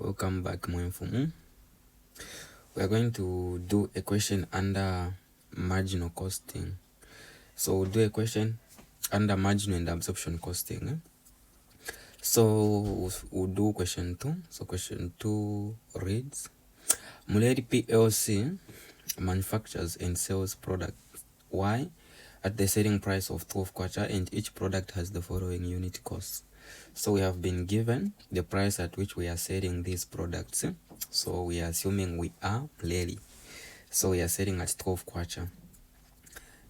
Welcome back, Mwemfumu. We are going to do a question under marginal costing. So we'll do a question under marginal and absorption costing. So we'll do question 2. So question 2 reads, Muleri PLC manufactures and sells product Y at the selling price of 12 kwacha, and each product has the following unit costs. So we have been given the price at which we are selling these products. So we are assuming we are Muleri. So we are selling at 12 kwacha.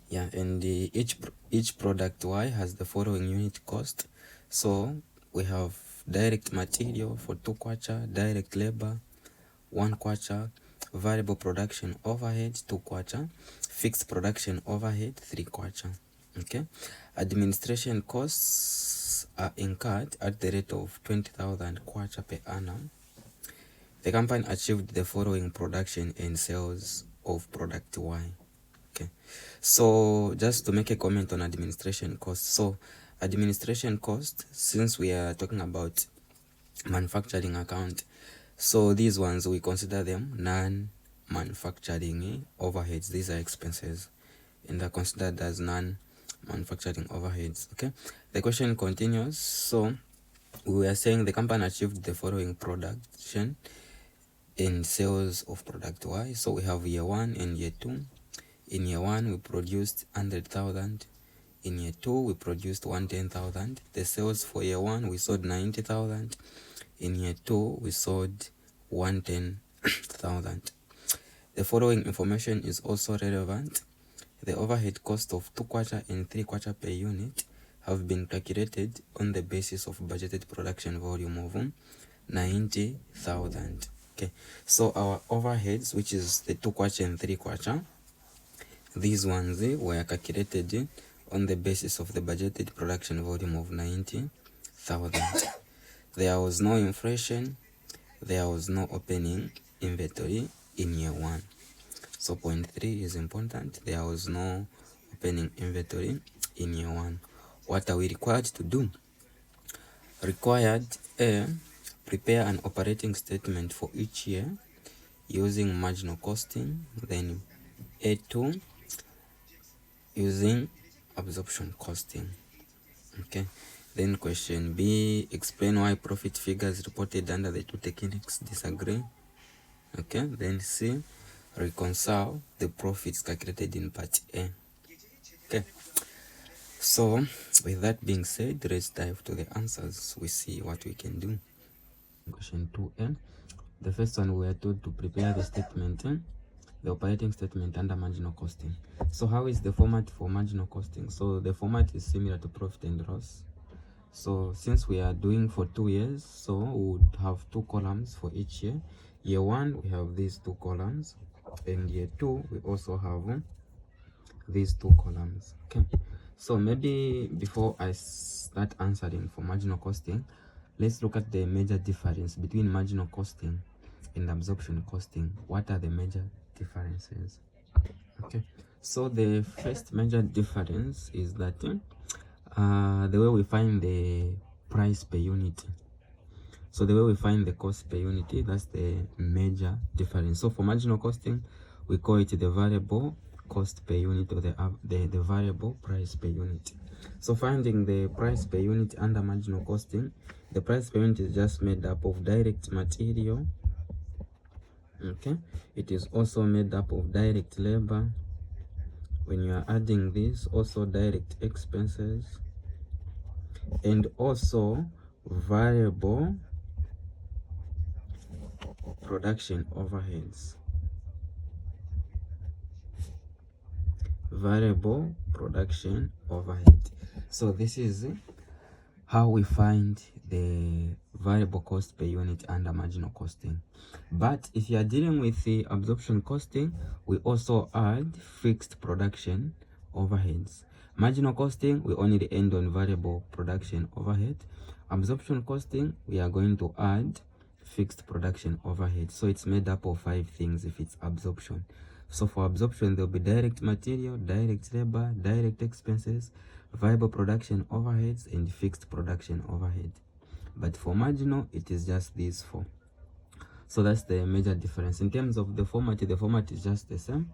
Yeah, and each product Y has the following unit cost. So we have direct material for 2 kwacha, direct labor 1 kwacha, variable production overhead 2 kwacha, fixed production overhead 3 kwacha. Okay, administration costs are incurred at the rate of 20,000 kwacha per annum. The company achieved the following production and sales of product Y. Okay, so just to make a comment on administration costs. So administration cost, since we are talking about manufacturing account, so these ones we consider them non-manufacturing overheads. These are expenses and are considered as non-manufacturing overheads. Okay, the question continues. So we are saying the company achieved the following production and sales of product Y. So we have year 1 and year 2. In year 1 we produced 100,000. In year 2 we produced 110,000. The sales for year 1 we sold 90,000. In year 2 we sold 110,000. The following information is also relevant. The overhead cost of 2 kwacha and 3 kwacha per unit have been calculated on the basis of budgeted production volume of 90,000. Okay, so our overheads, which is the 2 kwacha and 3 kwacha, these ones were calculated on the basis of the budgeted production volume of 90,000. There was no inflation, there was no opening inventory in year 1. So point 3 is important. There was no opening inventory in year 1. What are we required to do? Required A, prepare an operating statement for each year using marginal costing. Then A2, using absorption costing. Okay, then question B, explain why profit figures reported under the two techniques disagree. Okay, then C, reconcile the profits calculated in part A. Okay, so with that being said, let's dive to the answers. We see what we can do. Question 2A, the first one, we are told to prepare the statement, the operating statement under marginal costing. So how is the format for marginal costing? So the format is similar to profit and loss. So since we are doing for 2 years, so we would have 2 columns for each year. Year 1 we have these 2 columns, and year 2 we also have these 2 columns. Okay, so maybe before I start answering for marginal costing, let's look at the major difference between marginal costing and absorption costing. What are the major differences? Okay, so the first major difference is that the way we find the price per unit. So the way we find the cost per unit, that's the major difference. So for marginal costing, we call it the variable cost per unit, or the variable price per unit. So finding the price per unit under marginal costing, the price per unit is just made up of direct material. Okay, it is also made up of direct labor. When you are adding this, also direct expenses, and also variable production overheads. Variable production overhead. So this is how we find the variable cost per unit under marginal costing. But if you are dealing with the absorption costing, we also add fixed production overheads. Marginal costing, we only end on variable production overhead. Absorption costing, we are going to add fixed production overhead. So it's made up of 5 things if it's absorption. So for absorption, there'll be direct material, direct labor, direct expenses, variable production overheads, and fixed production overhead. But for marginal, it is just these 4. So that's the major difference. In terms of the format is just the same,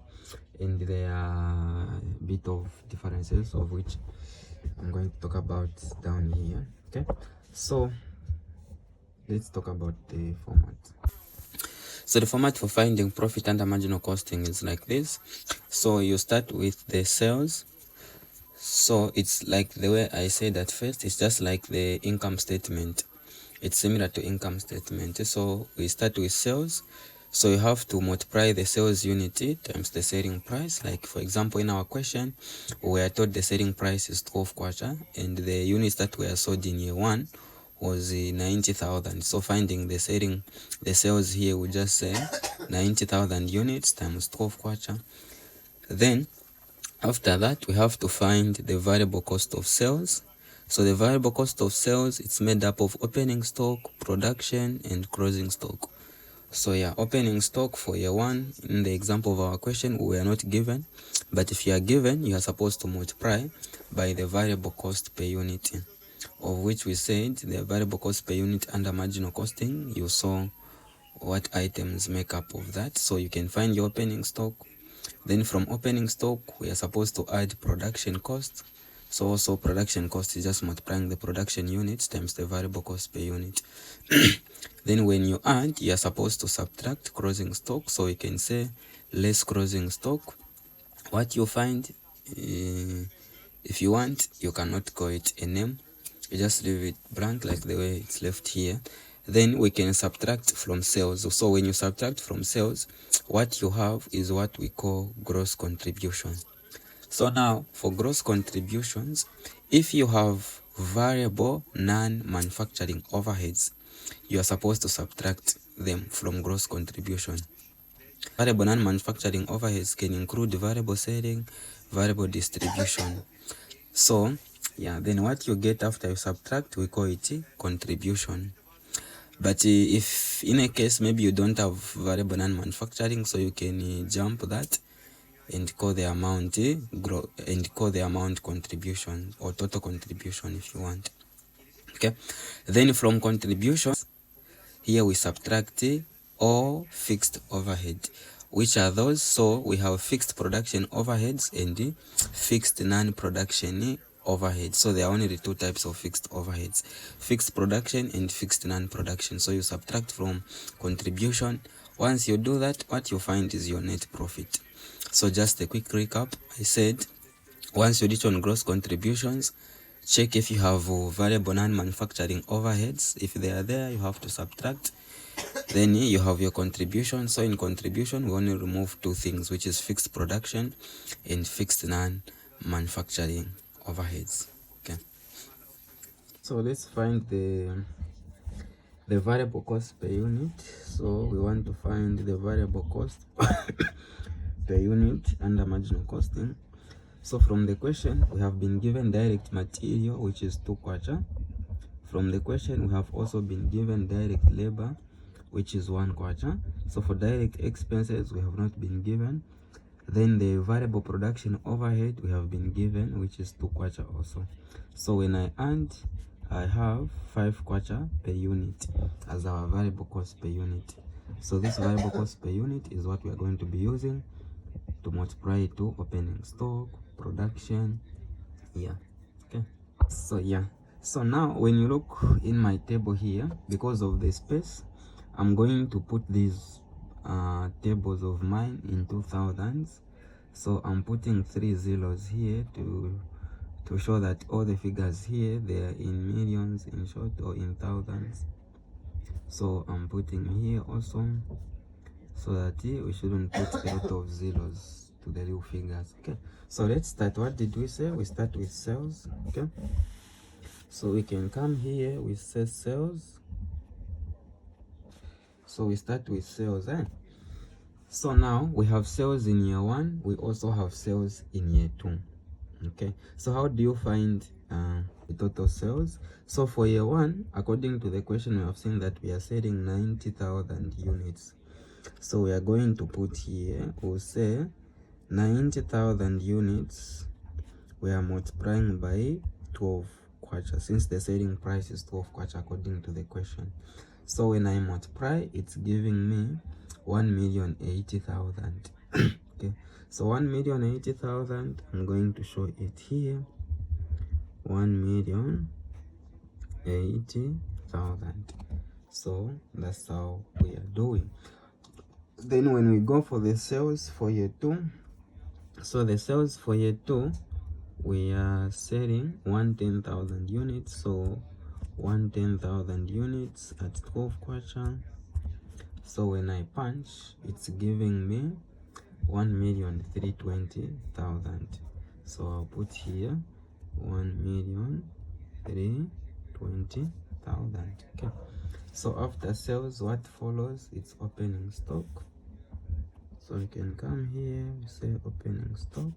and there are a bit of differences of which I'm going to talk about down here. Okay, so let's talk about the format. So the format for finding profit under marginal costing is like this. So you start with the sales. So it's like the way I said at first, it's just like the income statement. It's similar to income statement. So we start with sales. So you have to multiply the sales unit times the selling price. Like for example, in our question, we are told the selling price is 12 kwacha, and the units that were sold in year 1 was 90,000. So finding the sales here, we just say 90,000 units times 12 kwacha. Then after that, we have to find the variable cost of sales. So the variable cost of sales, it's made up of opening stock, production, and closing stock. So yeah, opening stock for year 1, in the example of our question, we are not given. But if you are given, you are supposed to multiply by the variable cost per unit, of which we said the variable cost per unit under marginal costing, you saw what items make up of that. So you can find your opening stock. Then from opening stock, we are supposed to add production cost. So also production cost is just multiplying the production units times the variable cost per unit. Then when you add, you are supposed to subtract closing stock. So you can say less closing stock. What you find, if you want, you cannot call it a name. You just leave it blank like the way it's left here. Then we can subtract from sales. So when you subtract from sales, what you have is what we call gross contribution. So now for gross contributions, if you have variable non-manufacturing overheads, you are supposed to subtract them from gross contribution. Variable non-manufacturing overheads can include variable selling, variable distribution. So yeah, then what you get after you subtract, we call it contribution. But if in a case maybe you don't have variable non-manufacturing, so you can jump that and call the amount contribution or total contribution if you want. Okay, then from contributions, here we subtract all fixed overhead. Which are those? So we have fixed production overheads and fixed non-production overhead. So there are only 2 types of fixed overheads: fixed production and fixed non-production. So you subtract from contribution. Once you do that, what you find is your net profit. So just a quick recap, I said once you reach on gross contributions, check if you have variable non-manufacturing overheads. If they are there, you have to subtract. Then you have your contribution. So in contribution, we only remove 2 things, which is fixed production and fixed non-manufacturing overheads. Okay, so let's find the variable cost per unit. So we want to find the variable cost per unit under marginal costing. So from the question, we have been given direct material, which is 2 kwacha. From the question, we have also been given direct labor, which is 1 kwacha. So for direct expenses, we have not been given. Then the variable production overhead we have been given, which is 2 kwacha also. So when I add, I have 5 kwacha per unit as our variable cost per unit. So this variable cost per unit is what we are going to be using to multiply to opening stock, production. Yeah, okay. So yeah, so now when you look in my table here, because of the space, I'm going to put these tables of mine in 2000s. So I'm putting 3 zeros here to show that all the figures here, they are in millions in short, or in thousands. So I'm putting here also, so that we shouldn't put a lot of zeros to the real figures. Okay, so let's start. What did we say? We start with sales. Okay, so we can come here, we say sales. So we start with sales. So now we have sales in year 1, we also have sales in year 2. Okay, so how do you find the total sales? So for year 1, according to the question, we have seen that we are selling 90,000 units. So we are going to put here, we'll say 90,000 units, we are multiplying by 12 kwacha, since the selling price is 12 kwacha according to the question. So when I multiply, it's giving me 1,080,000. Okay, so 1,080,000, I'm going to show it here. 1,080,000. So that's how we are doing. Then when we go for the sales for year 2, so the sales for year 2, we are selling 110,000 units. So 110,000 units at 12 kwacha. So when I punch, it's giving me 1,320,000. So I'll put here 1,320,000. Okay, so after sales, what follows? It's opening stock. So you can come here, say opening stock.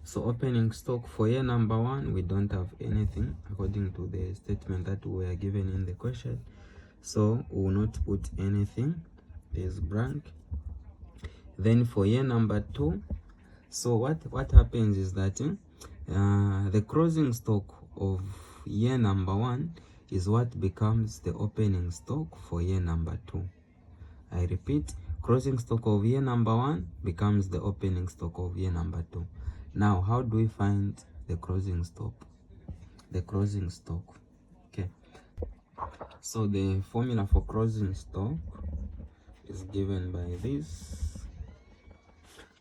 So opening stock for year number 1, we don't have anything according to the statement that we are given in the question. So we will not put anything. There's blank. Then for year number 2, so what happens is that the closing stock of year number 1 is what becomes the opening stock for year number 2. I repeat, closing stock of year number 1 becomes the opening stock of year number 2. Now, how do we find the closing stock? The closing stock. Okay. So the formula for closing stock is given by this.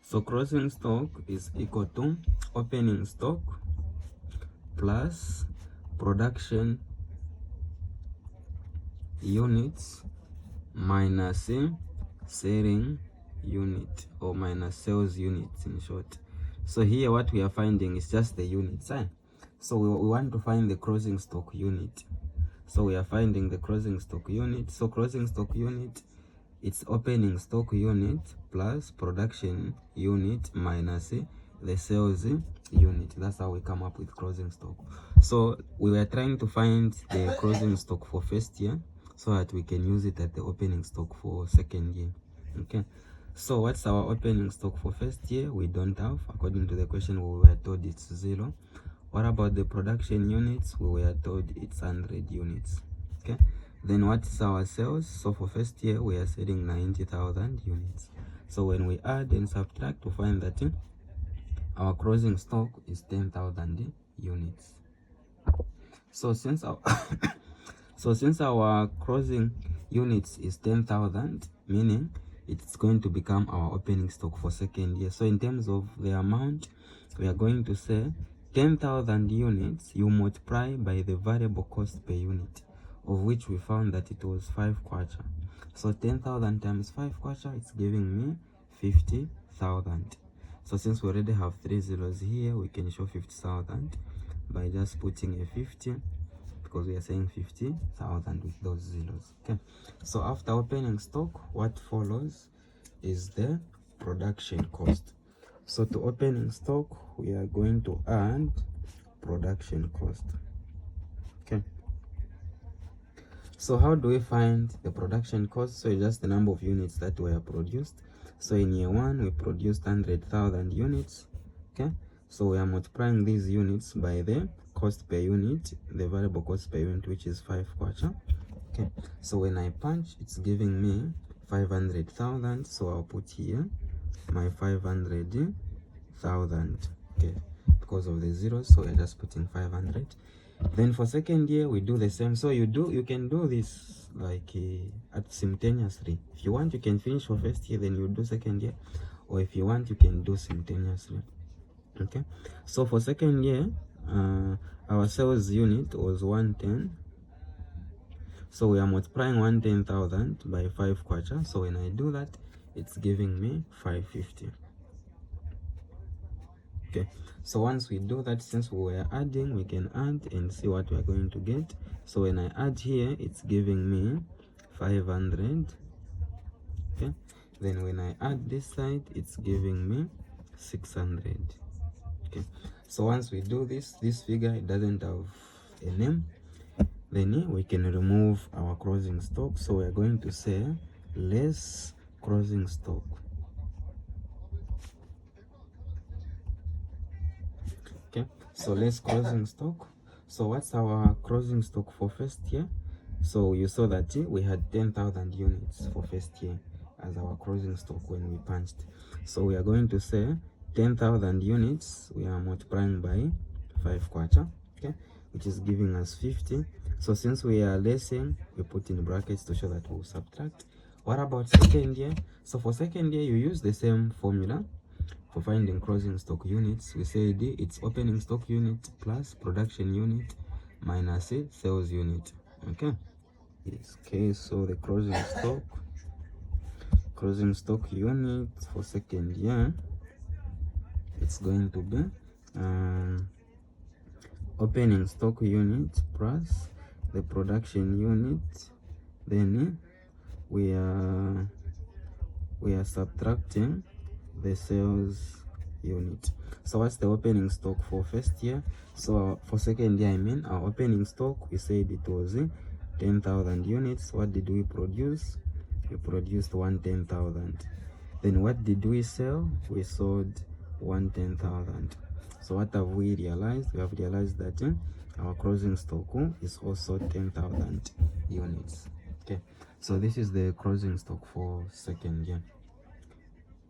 So closing stock is equal to opening stock plus production units minus selling unit, or minus sales units in short. So here what we are finding is just the units. So we want to find the closing stock unit. So we are finding the closing stock unit. So closing stock unit, it's opening stock unit plus production unit minus the sales unit. That's how we come up with closing stock. So we were trying to find the closing stock for first year so that we can use it at the opening stock for second year. Okay, so what's our opening stock for first year? We don't have. According to the question, we were told it's 0. What about the production units? We were told it's 100 units. Okay, then what's our sales? So for first year, we are selling 90,000 units. So when we add and subtract, we find that our closing stock is 10,000 units. So since our since our closing units is 10,000, meaning it's going to become our opening stock for second year. So in terms of the amount, we are going to say 10,000 units, you multiply by the variable cost per unit, of which we found that it was 5 kwacha. So 10,000 times 5 kwacha, it's giving me 50,000. So since we already have 3 zeros here, we can show 50,000 by just putting a 50, because we are saying 50,000 with those zeros. Okay, so after opening stock, what follows is the production cost. So to opening stock, we are going to add production cost. Okay, so how do we find the production cost? So it's just the number of units that were produced. So in year 1, we produced 100,000 units. Okay, so we are multiplying these units by the cost per unit, the variable cost per unit, which is 5 kwacha. Okay, so when I punch, it's giving me 500,000. So I'll put here my 500,000. Okay, because of the zeros, so we're just putting 500. Then for second year, we do the same. So you can do this like at simultaneously. If you want, you can finish for first year, then you do second year, or if you want, you can do simultaneously. Okay, so for second year, our sales unit was 110. So we are multiplying 110,000 by 5 kwacha. So when I do that, it's giving me 550. Okay, so once we do that, since we were adding, we can add and see what we are going to get. So when I add here, it's giving me 500. Okay, then when I add this side, it's giving me 600. Okay, so once we do this figure, it doesn't have a name, then we can remove our closing stock. So we're going to say less closing stock. Okay, so less closing stock. So what's our closing stock for first year? So you saw that we had 10,000 units for first year as our closing stock when we punched. So we are going to say 10,000 units, we are multiplying by 5 quarter, okay, which is giving us 50. So since we are lessing, we put in brackets to show that we'll subtract. What about second year? So for second year, you use the same formula for finding closing stock units. We say it's opening stock unit plus production unit minus sales unit. Okay, so the closing stock unit for second year, it's going to be opening stock unit plus the production unit, then we are subtracting the sales unit. So what's the opening stock for first year? So for second year, I mean, our opening stock, we said it was 10,000 units. What did we produce? We produced 110,000. Then what did we sell? We sold 110,000. So what have we realized? We have realized that our closing stock is also 10,000 units. Okay, so this is the closing stock for second year.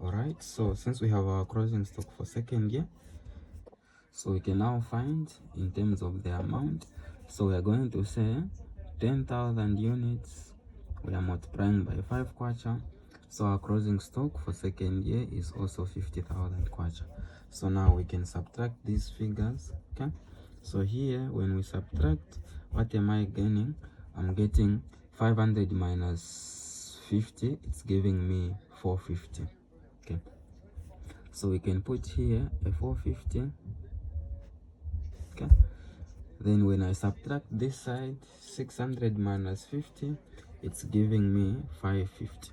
All right, so since we have our closing stock for second year, so we can now find in terms of the amount. So we are going to say 10,000 units, we are multiplying by 5 kwacha. So our closing stock for second year is also 50,000 kwacha. So now we can subtract these figures. Okay, so here when we subtract, what am I gaining? I'm getting 500 minus 50, it's giving me 450. Okay, so we can put here a 450. Okay, then when I subtract this side, 600 minus 50, it's giving me 550.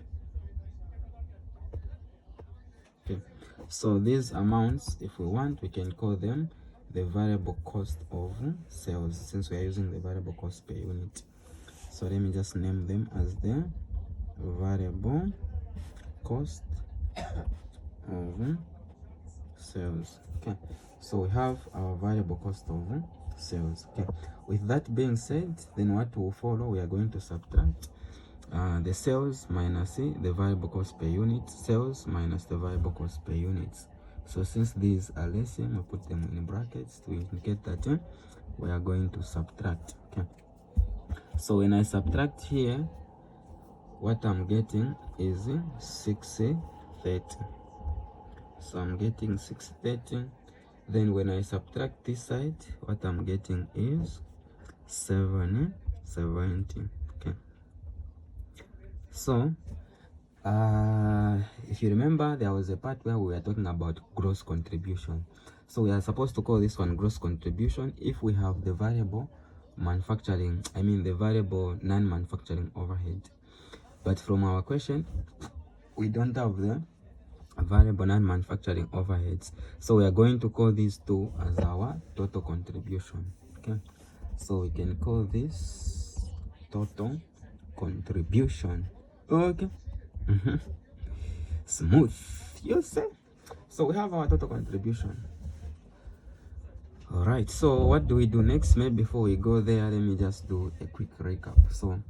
Okay, so these amounts, if we want, we can call them the variable cost of sales, since we are using the variable cost per unit. So let me just name them as the variable cost of sales. Okay, so we have our variable cost of sales. Okay, with that being said, then what will follow, we are going to subtract the sales minus the variable cost per unit, sales minus the variable cost per units. So since these are less, we put them in brackets to indicate that we are going to subtract. Okay, so when I subtract here, what I'm getting is 630. So I'm getting 630. Then when I subtract this side, what I'm getting is 770. Okay, so if you remember, there was a part where we were talking about gross contribution. So we are supposed to call this one gross contribution if we have the variable manufacturing, I mean the variable non-manufacturing overhead. But from our question, we don't have the variable non-manufacturing overheads, so we are going to call these two as our total contribution. Okay, so we can call this total contribution. Okay, smooth, you say. So we have our total contribution. All right, so what do we do next? Maybe before we go there, let me just do a quick recap. So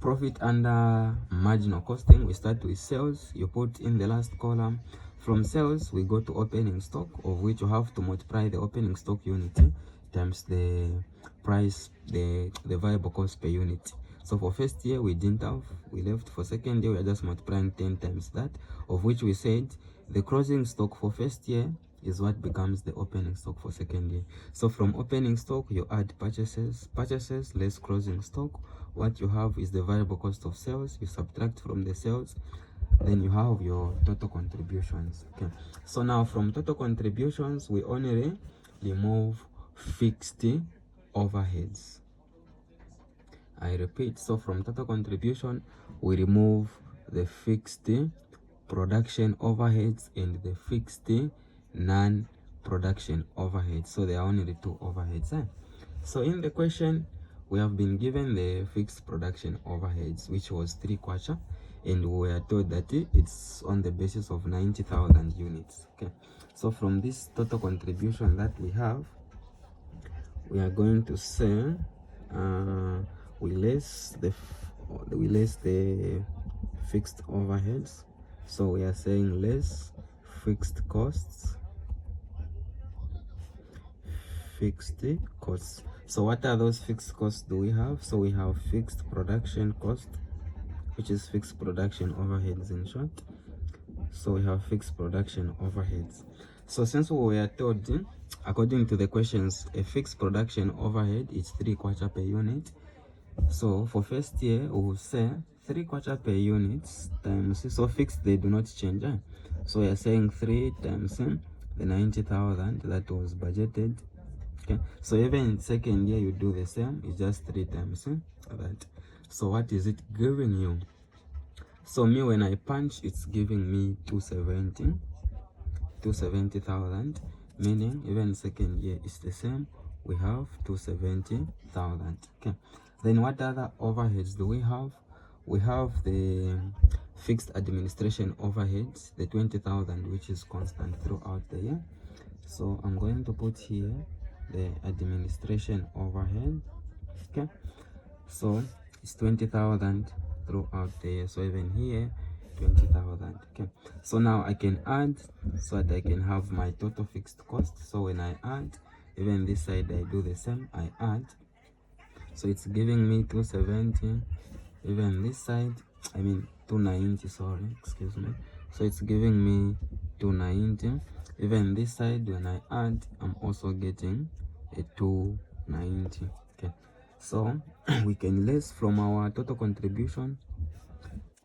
profit under marginal costing, we start with sales. You put in the last column. From sales, we go to opening stock, of which you have to multiply the opening stock unit times the price, the variable cost per unit. So for first year, we didn't have, we left. For second year, we are just multiplying 10 times that, of which we said the closing stock for first year is what becomes the opening stock for second year. So from opening stock, you add purchases less closing stock. What you have is the variable cost of sales. You subtract from the sales, then you have your total contributions. Okay, so now from total contributions, we only remove fixed overheads. I repeat, so from total contribution, we remove the fixed production overheads and the fixed non-production overheads. So there are only the two overheads. So in the question, we have been given the fixed production overheads, which was 3 kwacha, and we are told that it's on the basis of 90,000 units. Okay, so from this total contribution that we have, we are going to say we less the fixed overheads. So we are saying less fixed costs. So what are those fixed costs do we have? So we have fixed production cost, which is fixed production overheads in short. So we have fixed production overheads. So since we were told, according to the questions, a fixed production overhead is 3 kwacha per unit. So for first year, we will say 3 kwacha per unit times, so fixed, they do not change. So we are saying 3 times the 90,000 that was budgeted. Okay, so even in second year you do the same, it's just 3 times that. So what is it giving you? So me, when I punch, it's giving me 270,000, meaning even second year is the same, we have 270,000. Okay, then what other overheads do we have? We have the fixed administration overheads, the 20,000, which is constant throughout the year. So I'm going to put here the administration overhead. Okay, so it's 20,000 throughout the year. So even here 20,000. Okay, so now I can add so that I can have my total fixed cost. So when I add, even this side I do the same, I add, so it's giving me 270. Even this side, I mean 290, sorry, excuse me. So it's giving me 290. Even this side, when I add, I'm also getting a 290. Okay, so we can less from our total contribution.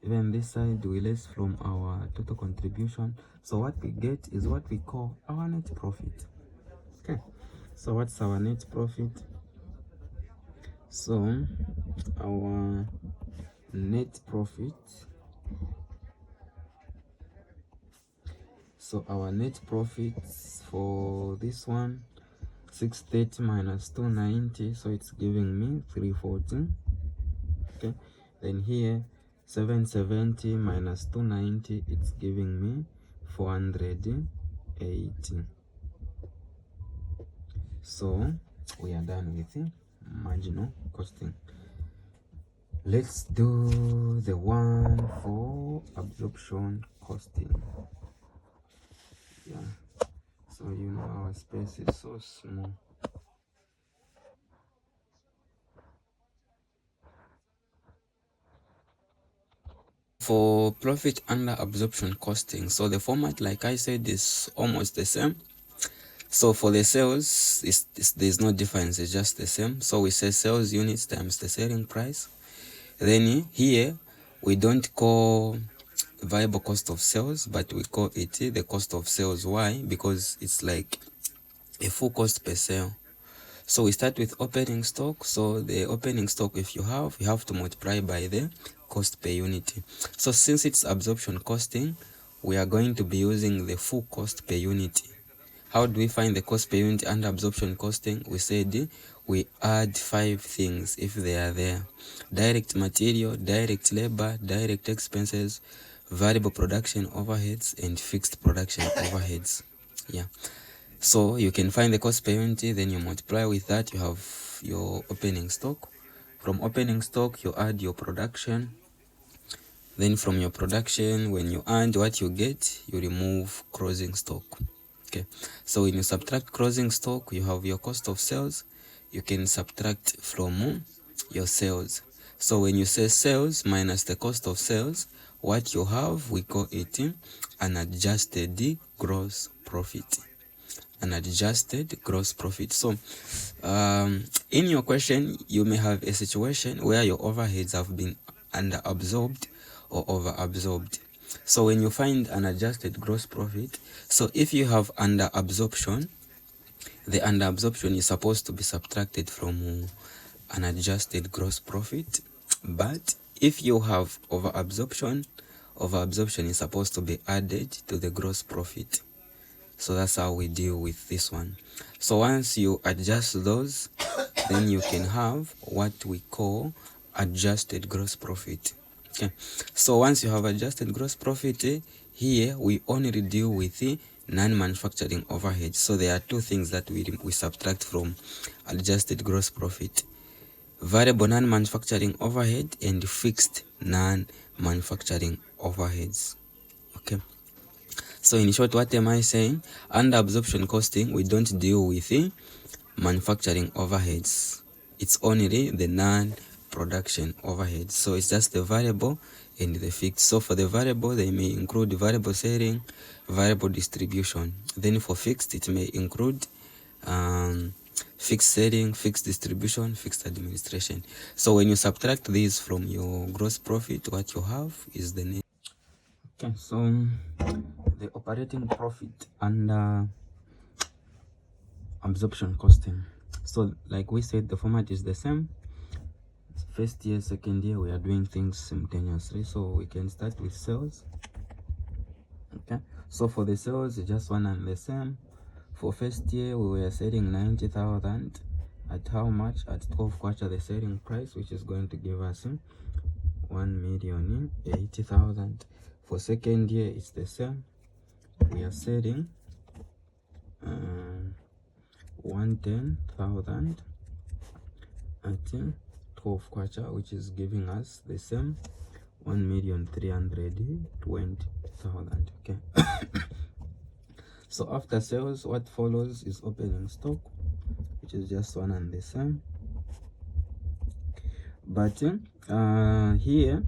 Even this side, we less from our total contribution. So what we get is what we call our net profit. Okay, so what's our net profit? So our net profit, so our net profits for this one, 630 minus 290, so it's giving me 340. Okay, then here 770 minus 290, it's giving me 480. So we are done with marginal costing. Let's do the one for absorption costing. Yeah, so you know our space is so small. For profit under absorption costing, so the format, like I said, is almost the same. So for the sales, there's no difference, it's just the same. So we say sales units times the selling price. Then here we don't call variable cost of sales, but we call it the cost of sales. Why? Because it's like a full cost per sale. So we start with opening stock. So the opening stock, if you have to multiply by the cost per unit. So since it's absorption costing, we are going to be using the full cost per unit. How do we find the cost per unit under absorption costing? We said we add 5 things if they are there: direct material, direct labor, direct expenses, variable production overheads, and fixed production overheads. Yeah, so you can find the cost per unit, then you multiply with that, you have your opening stock. From opening stock you add your production, then from your production, when you add what you get, you remove closing stock. Okay, so when you subtract closing stock, you have your cost of sales. You can subtract from your sales. So when you say sales minus the cost of sales, what you have, we call it an adjusted gross profit. An adjusted gross profit. So in your question, you may have a situation where your overheads have been under absorbed or over absorbed. So when you find an adjusted gross profit, so if you have under absorption, the under absorption is supposed to be subtracted from an adjusted gross profit. But if you have over absorption is supposed to be added to the gross profit. So that's how we deal with this one. So once you adjust those, then you can have what we call adjusted gross profit. Okay, so once you have adjusted gross profit, here we only deal with non-manufacturing overhead. So there are two things that we subtract from adjusted gross profit: variable non-manufacturing overhead and fixed non-manufacturing overheads. Okay, so in short, what am I saying? Under absorption costing, we don't deal with the manufacturing overheads. It's only the non-production overheads. So it's just the variable and the fixed. So for the variable, they may include variable selling, variable distribution. Then for fixed, it may include fixed selling, fixed distribution, fixed administration. So when you subtract these from your gross profit, what you have is the net. Okay, so the operating profit under absorption costing. So like we said, the format is the same. First year, second year, we are doing things simultaneously. So we can start with sales. Okay, so for the sales, just one and the same. For first year, we were selling 90,000 at how much? At 12 quarter the selling price, which is going to give us 1,080,000. For second year, it's the same. We are selling 110,000 at 12 quarter, which is giving us the same 1,320,000. Okay. So after sales, what follows is opening stock, which is just one and the same. But here,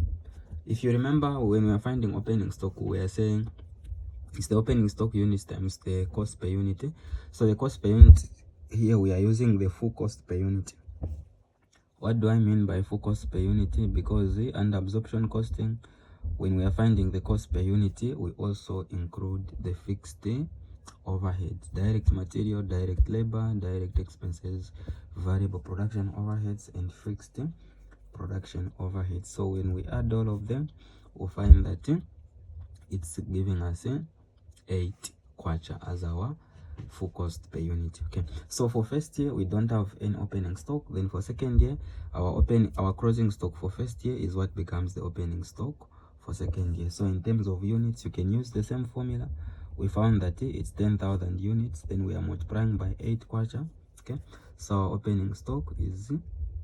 if you remember, when we are finding opening stock, we are saying it's the opening stock units times the cost per unit. So the cost per unit here, we are using the full cost per unit. What do I mean by full cost per unit? Because under absorption costing, when we are finding the cost per unit, we also include the fixed overheads: direct material, direct labor, direct expenses, variable production overheads, and fixed production overheads. So when we add all of them, we'll find that it's giving us 8 kwacha as our full cost per unit. Okay, so for first year, we don't have any opening stock. Then for second year, our closing stock for first year is what becomes the opening stock for second year. So in terms of units, you can use the same formula. We found that it's 10,000 units. Then we are multiplying by 8 kwacha. Okay, so our opening stock is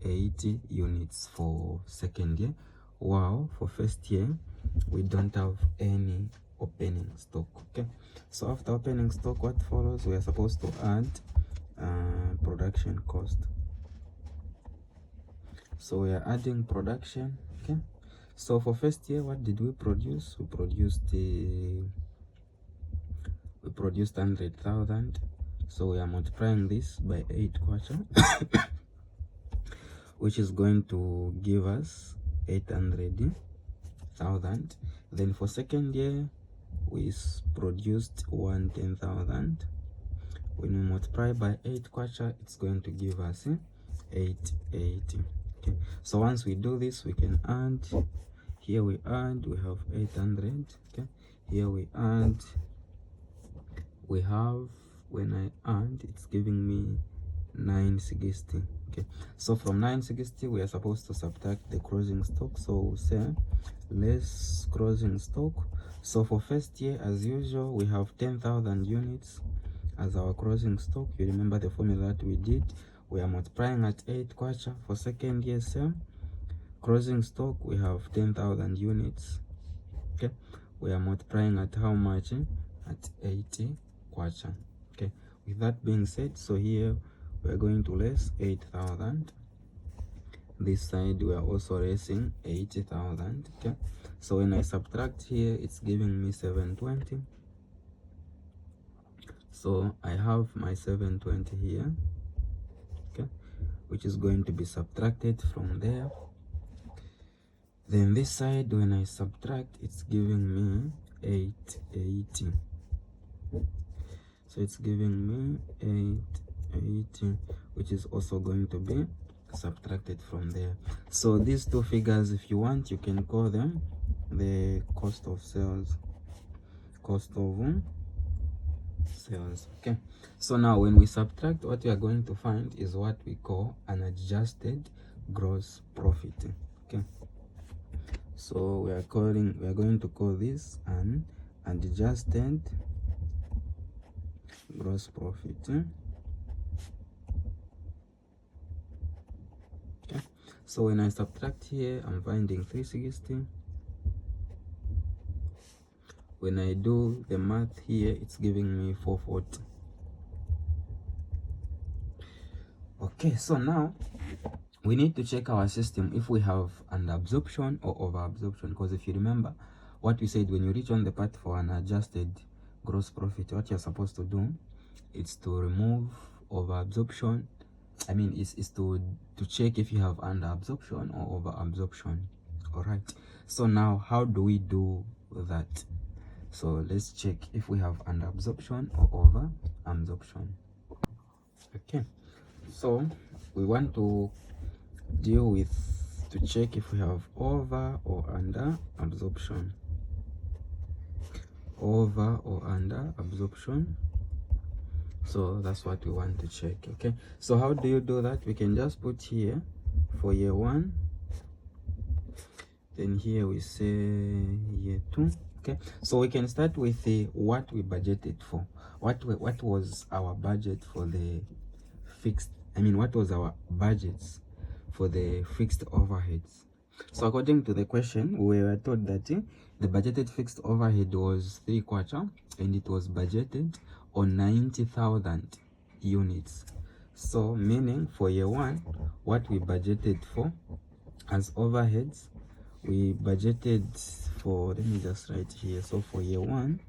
80 units for second year. Wow, for first year, we don't have any opening stock. Okay, so after opening stock, what follows? We are supposed to add production cost. So we are adding production. Okay, so for first year, what did we produce? We produced 100,000. So we are multiplying this by 8 kwacha, which is going to give us 800,000. Then for second year, we produced 110,000. When we multiply by 8 kwacha, it's going to give us 880. Okay, so once we do this, we can add. Here we add, we have 800. Okay, here we add, we have, when I add, it's giving me 960. Okay, so from 960, we are supposed to subtract the closing stock. So we'll say less closing stock. So for first year, as usual, we have 10,000 units as our closing stock. You remember the formula that we did. We are multiplying at 8 kwacha. For second year, same closing stock, we have 10,000 units. Okay, we are multiplying at how much? At 80 kwacha. Okay, with that being said, so here we are going to less 8,000. This side we are also raising 80,000. Okay, so when I subtract here, it's giving me 720. So I have my 720 here, okay, which is going to be subtracted from there. Then this side, when I subtract, it's giving me 880. So it's giving me 880, which is also going to be subtracted from there. So these two figures, if you want, you can call them the cost of sales. Cost of sales. Okay, so now when we subtract, what we are going to find is what we call an adjusted gross profit. Okay, so we are going to call this an adjusted gross profit. Okay, so when I subtract here, I'm finding 360. When I do the math here, it's giving me 440. Okay, so now we need to check our system if we have under absorption or over absorption, because if you remember what we said, when you reach on the part for an adjusted gross profit, what you're supposed to do is to remove over absorption. I mean, is to check if you have under absorption or over absorption. All right, so now how do we do that? So let's check if we have under absorption or over absorption. Okay, so we want to deal with to check if we have over or under absorption. Over or under absorption. So that's what we want to check. Okay, so how do you do that? We can just put here for year 1, then here we say year 2. Okay, so we can start with what we budgeted for. What was our budget for the fixed, I mean, what was our budgets for the fixed overheads? So according to the question, we were told that the budgeted fixed overhead was 3/4, and it was budgeted on 90,000 units. So meaning for year 1, what we budgeted for as overheads, we budgeted for, let me just write here. So for year 1,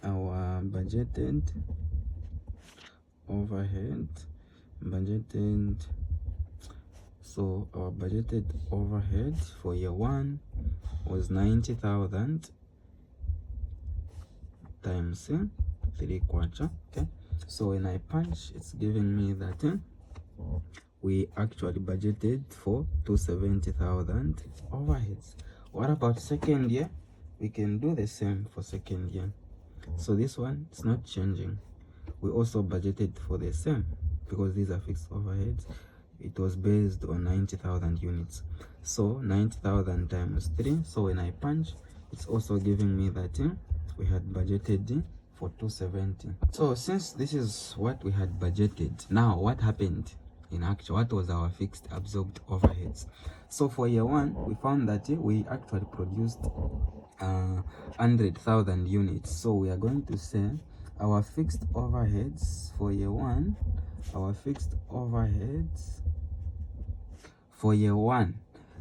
our budgeted overhead, so our budgeted overhead for year 1 was 90,000 times 3/4. Okay, so when I punch, it's giving me that we actually budgeted for 270,000 overheads. What about second year? We can do the same for second year. So this one, it's not changing. We also budgeted for the same because these are fixed overheads. It was based on 90,000 units. So 90,000 times 3. So when I punch, it's also giving me that we had budgeted for 270. So since this is what we had budgeted, now what happened in actual? What was our fixed absorbed overheads? So for year 1, we found that we actually produced 100,000 units. So we are going to say our fixed overheads for year 1, our fixed overheads for year 1,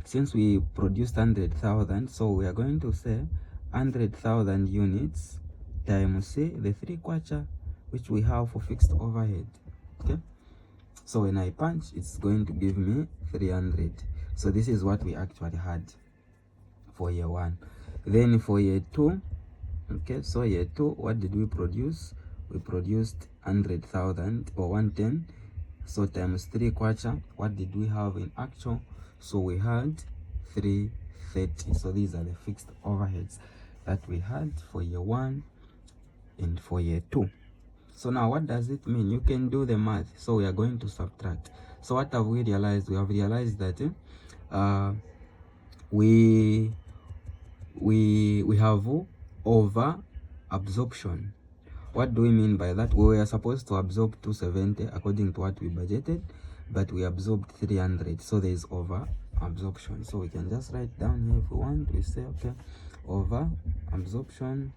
since we produced 100,000, so we are going to say 100,000 units times the 3/4, which we have for fixed overhead. Okay, so when I punch, it's going to give me 300. So this is what we actually had for year 1. Then for year 2, okay, so year 2, what did we produce? We produced 100,000 or 110. So times 3/4, what did we have in actual? So we had 330. So these are the fixed overheads that we had for year 1 and for year 2. So now what does it mean? You can do the math. So we are going to subtract. So what have we realized? We have realized that we have over absorption. What do we mean by that? We were supposed to absorb 270 according to what we budgeted, but we absorbed 300. So there is over absorption. So we can just write down here if we want. We say, okay, over absorption.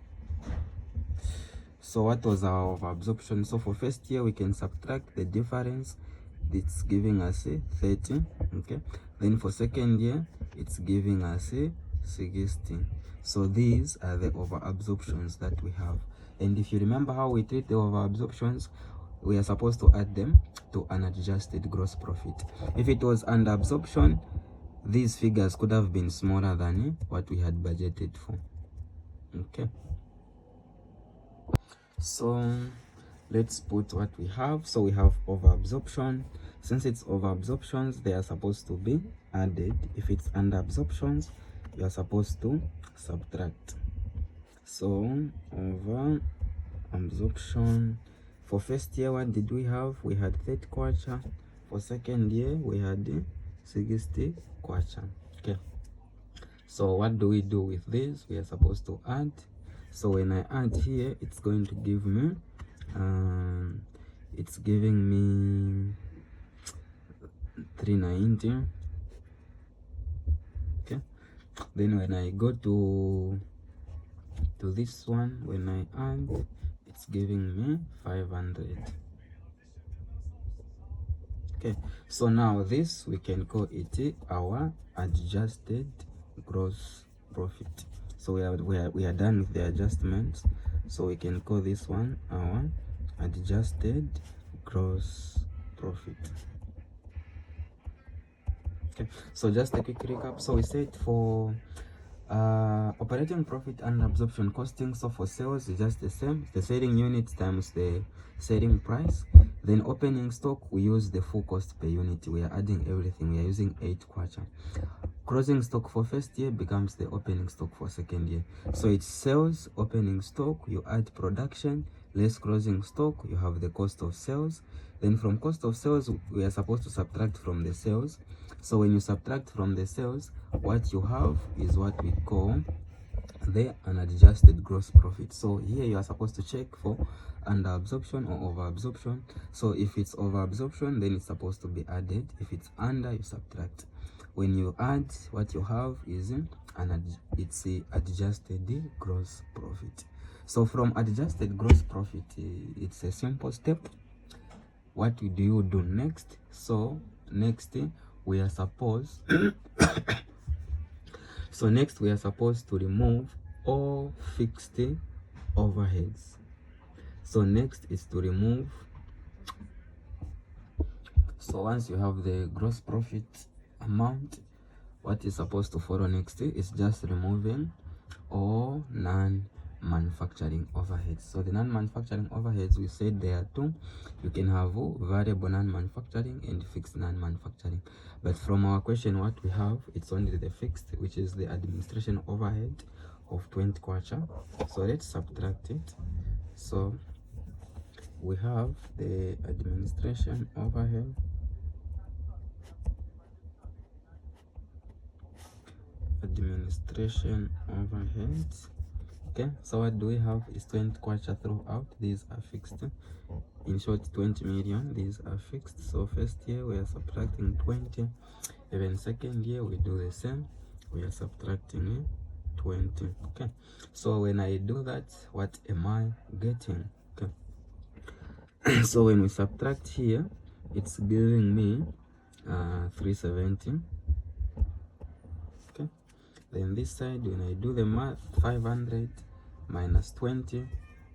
So what was our over absorption? So for first year, we can subtract the difference. It's giving us 30. Okay. Then for second year, it's giving us 60. So these are the over absorptions that we have. And if you remember how we treat the over absorptions, we are supposed to add them to an adjusted gross profit. If it was under absorption, these figures could have been smaller than what we had budgeted for. Okay, so let's put what we have. So we have over absorption. Since it's over absorptions, they are supposed to be added. If it's under absorptions, you are supposed to subtract. So over absorption, for first year, what did we have? We had 3/4. For second year, we had 60/4. Okay, so what do we do with this? We are supposed to add. So when I add here, it's going to give me it's giving me 390. Okay, then when I go to this one, when I add, it's giving me 500. Okay, so now this we can call it our adjusted gross profit. So we are done with the adjustments, so we can call this one our adjusted gross profit. Okay, so just a quick recap. So we said for operating profit and absorption costing, so for sales is just the same, the selling units times the selling price. Then opening stock, we use the full cost per unit. We are adding everything. We are using 8 kwacha. Closing stock for first year becomes the opening stock for second year. So it's sales, opening stock, you add production, less closing stock, you have the cost of sales. Then from cost of sales, we are supposed to subtract from the sales. So when you subtract from the sales, what you have is what we call the unadjusted gross profit. So here you are supposed to check for under absorption or over absorption. So if it's over absorption, then it's supposed to be added. If it's under, you subtract. When you add, what you have is it's a adjusted gross profit. So from adjusted gross profit, it's a simple step. What do you do next? So next we are supposed so next we are supposed to remove all fixed overheads. So next is to remove, so once you have the gross profit amount, what is supposed to follow next is just removing all non-manufacturing overheads. So the non-manufacturing overheads, we said there are two. You can have variable non-manufacturing and fixed non-manufacturing, but from our question what we have, it's only the fixed, which is the administration overhead of 20 kwacha. So let's subtract it. So we have the administration overhead, overheads. Okay, so what do we have is 20 kwacha throughout. These are fixed. In short, 20 million, these are fixed. So first year we are subtracting 20. Even second year we do the same, we are subtracting 20. Okay, so when I do that, what am I getting? Okay, so when we subtract here, it's giving me 370. Okay, then this side, when I do the math, 500 minus 20,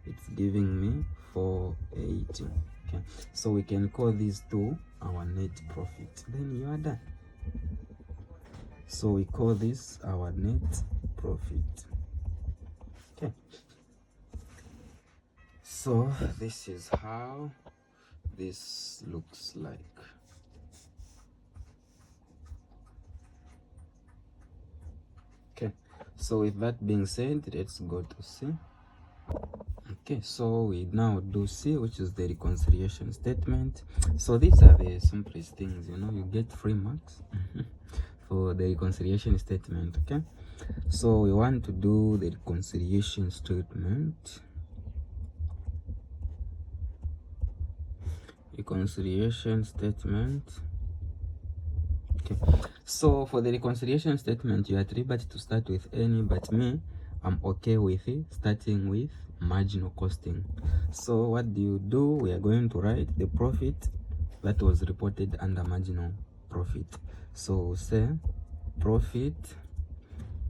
it's giving me 480. Okay, so we can call these two our net profit. Then you are done. So we call this our net profit. Okay, so this is how this looks like. Okay, so with that being said, let's go to C. Okay, so we now do C, which is the reconciliation statement. So these are the simplest things, you know, you get 3 marks for the reconciliation statement. Okay, so we want to do the reconciliation statement. Okay, so for the reconciliation statement, you are at liberty to start with any, but me, I'm okay with it starting with marginal costing. So what do? We are going to write the profit that was reported under marginal profit. So say profit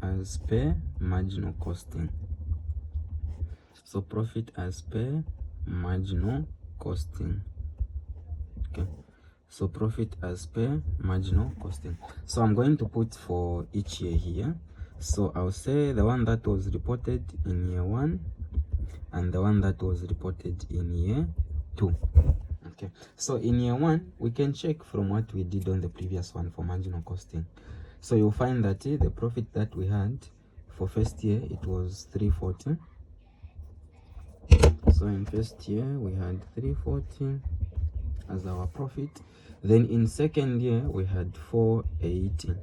as per marginal costing. So profit as per marginal costing. Okay, so profit as per marginal costing. So I'm going to put for each year here. So I'll say the one that was reported in year 1 and the one that was reported in year 2. Okay, so in year 1 we can check from what we did on the previous one for marginal costing. So you'll find that the profit that we had for first year, it was 340. So in first year we had 340 as our profit. Then in second year we had 480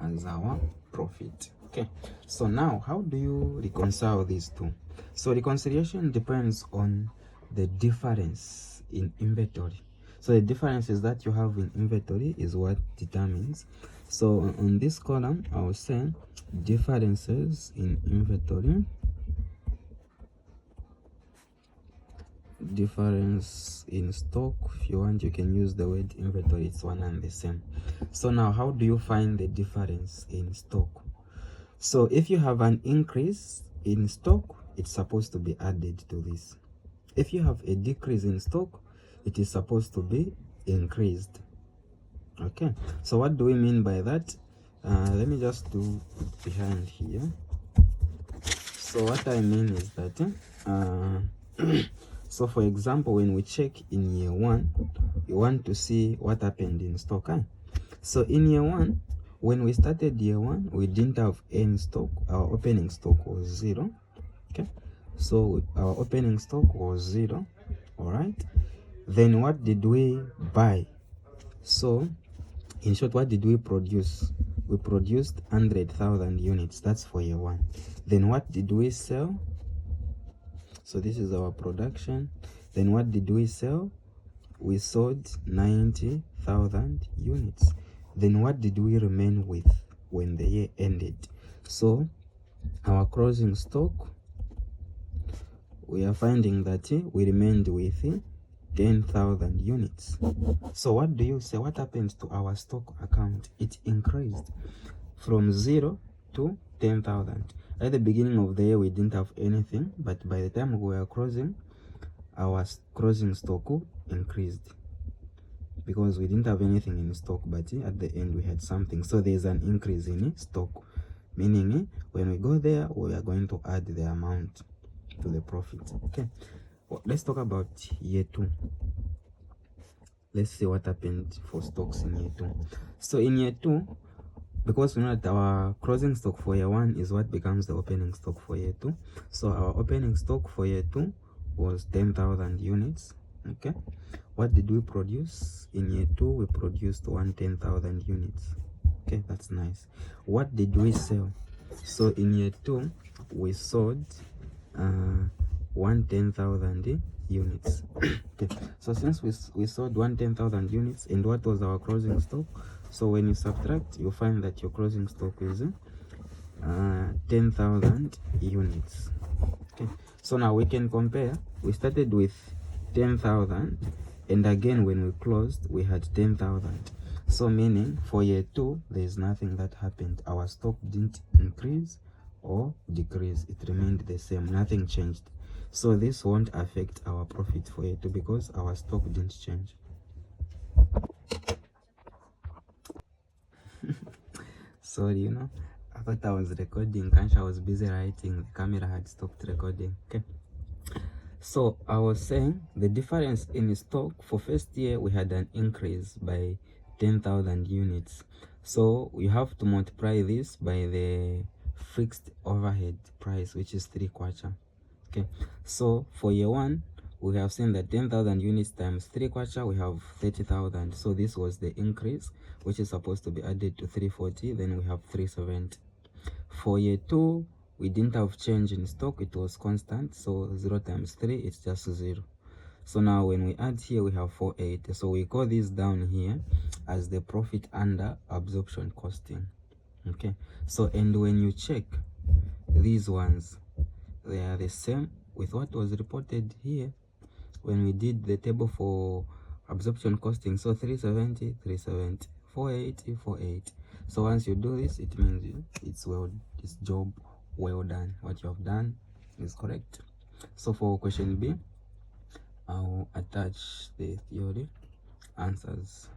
as our profit. Okay, so now how do you reconcile these two? So reconciliation depends on the difference in inventory. So the differences that you have in inventory is what determines. So on this column, I will say differences in inventory, difference in stock. If you want, you can use the word inventory, it's one and the same. So now how do you find the difference in stock? So if you have an increase in stock, it's supposed to be added to this. If you have a decrease in stock, it is supposed to be increased. Okay, so what do we mean by that? Let me just do behind here. So what I mean is that so for example, when we check in year 1, you want to see what happened in stock. So in year 1, when we started year 1, we didn't have any stock. Our opening stock was 0. Okay, so our opening stock was 0. All right, then what did we buy? So in short, what did we produce? We produced 100,000 units. That's for year 1. Then what did we sell? So this is our production. Then what did we sell? We sold 90,000 units. Then what did we remain with when the year ended? So our closing stock, we are finding that we remained with 10,000 units. So what do you say? What happened to our stock account? It increased from 0 to 10,000. At the beginning of the year, we didn't have anything, but by the time we were closing, our closing stock increased because we didn't have anything in stock, but at the end we had something. So there's an increase in stock, meaning when we go there, we are going to add the amount to the profit. Okay, well, let's talk about year 2. Let's see what happened for stocks in year 2. So in year 2, because we know that our closing stock for year 1 is what becomes the opening stock for year 2. So our opening stock for year 2 was 10,000 units. Okay, what did we produce in year 2? We produced 110,000 units. Okay, that's nice. What did we sell? So in year 2, we sold 110,000 units. Okay, so since we sold 110,000 units, and what was our closing stock? So when you subtract, you find that your closing stock is 10,000 units. Okay, so now we can compare. We started with 10,000, and again when we closed, we had 10,000. So meaning for year 2, there is nothing that happened. Our stock didn't increase or decrease. It remained the same. Nothing changed. So this won't affect our profit for year 2 because our stock didn't change. Sorry, I thought I was recording. I was busy writing. The camera had stopped recording. Okay. So I was saying the difference in stock for first year, we had an increase by 10,000 units. So you have to multiply this by the fixed overhead price, which is 3/4. Okay, so for year 1, we have seen that 10,000 units times 3/4, we have 30,000. So this was the increase, which is supposed to be added to 340. Then we have 370. For year 2, we didn't have change in stock. It was constant. So 0 times 3, it's just 0. So now when we add here, we have 480. So we call this down here as the profit under absorption costing. Okay, so and when you check these ones, they are the same with what was reported here when we did the table for absorption costing. So 370, 370, 480, 480. So once you do this, it means it's job well done. What you have done is correct. So for question B, I'll attach the theory answers.